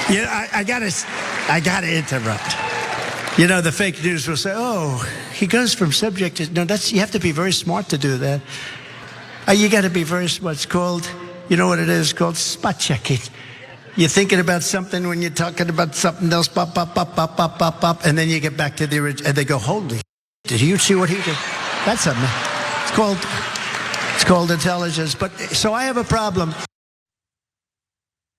Yeah, I gotta interrupt. You know, the fake news will say, "Oh, he goes from subject to..." No, you have to be very smart to do that. You got to be very smart. It's called, you know what it is? It's called spot checking. You're thinking about something when you're talking about something else, pop, pop, pop, pop, pop, pop, pop, and then you get back to the original, and they go, "Holy, did you see what he did?" That's something. It's called intelligence. But so I have a problem.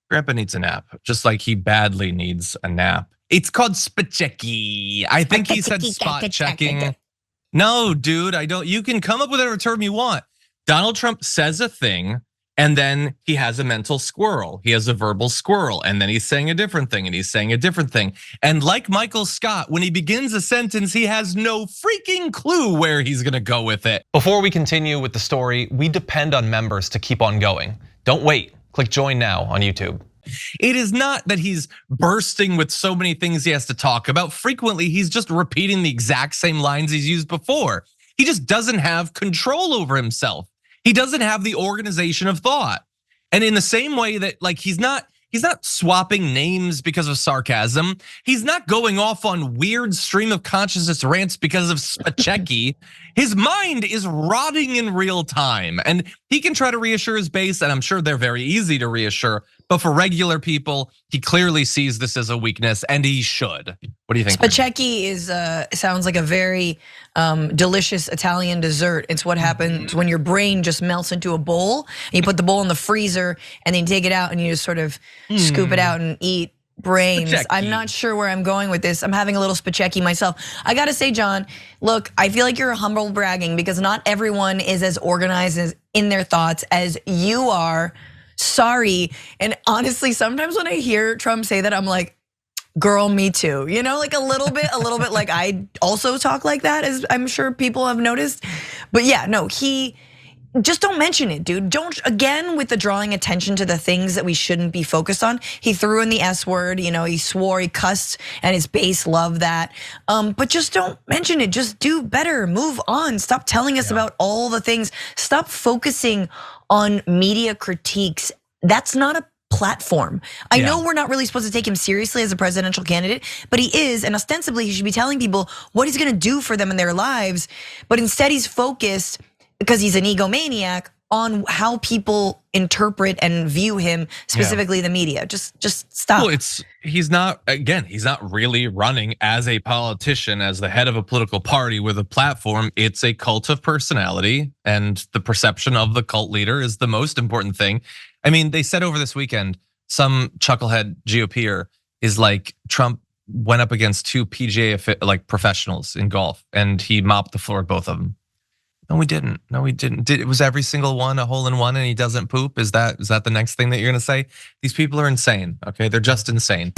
Grandpa needs a nap, just like he badly needs a nap. It's called spachecki. I think he said spot checking. No, dude, I don't. You can come up with whatever term you want. Donald Trump says a thing, and then he has a mental squirrel. He has a verbal squirrel, and then he's saying a different thing, and he's saying a different thing. And like Michael Scott, when he begins a sentence, he has no freaking clue where he's gonna go with it. Before we continue with the story, we depend on members to keep on going. Don't wait. Click join now on YouTube. It is not that he's bursting with so many things he has to talk about. Frequently, he's just repeating the exact same lines he's used before. He just doesn't have control over himself. He doesn't have the organization of thought. And in the same way that like he's not swapping names because of sarcasm. He's not going off on weird stream of consciousness rants because of spachecki. His mind is rotting in real time, and he can try to reassure his base, and I'm sure they're very easy to reassure. But for regular people, he clearly sees this as a weakness, and he should. What do you think? Spachecki sounds like a very delicious Italian dessert. It's what happens when your brain just melts into a bowl. And you put the bowl in the freezer, and then you take it out, and you just sort of scoop it out and eat brains. Spachecki. I'm not sure where I'm going with this. I'm having a little spachecki myself. I gotta say, John, look, I feel like you're humble bragging because not everyone is as organized as in their thoughts as you are. Sorry. And honestly, sometimes when I hear Trump say that, I'm like, girl, me too. You know, like a little bit like I also talk like that, as I'm sure people have noticed. But yeah, no, he just don't mention it, dude. Don't, again, with the drawing attention to the things that we shouldn't be focused on. He threw in the S word, you know, he swore, he cussed, and his base loved that. But just don't mention it, just do better, move on. Stop telling us about all the things. Stop focusing on media critiques. That's not a platform. I know we're not really supposed to take him seriously as a presidential candidate, but he is, and ostensibly he should be telling people what he's gonna do for them in their lives. But instead he's focused, because he's an egomaniac, on how people interpret and view him, specifically the media. Just stop. Well, he's not really running as a politician, as the head of a political party with a platform. It's a cult of personality, and the perception of the cult leader is the most important thing. I mean, they said over this weekend, some chucklehead GOPer is like, Trump went up against two PGA like professionals in golf, and he mopped the floor at both of them. No, we didn't. It was every single one a hole in one, and he doesn't poop? Is that the next thing that you're gonna say? These people are insane, okay? They're just insane.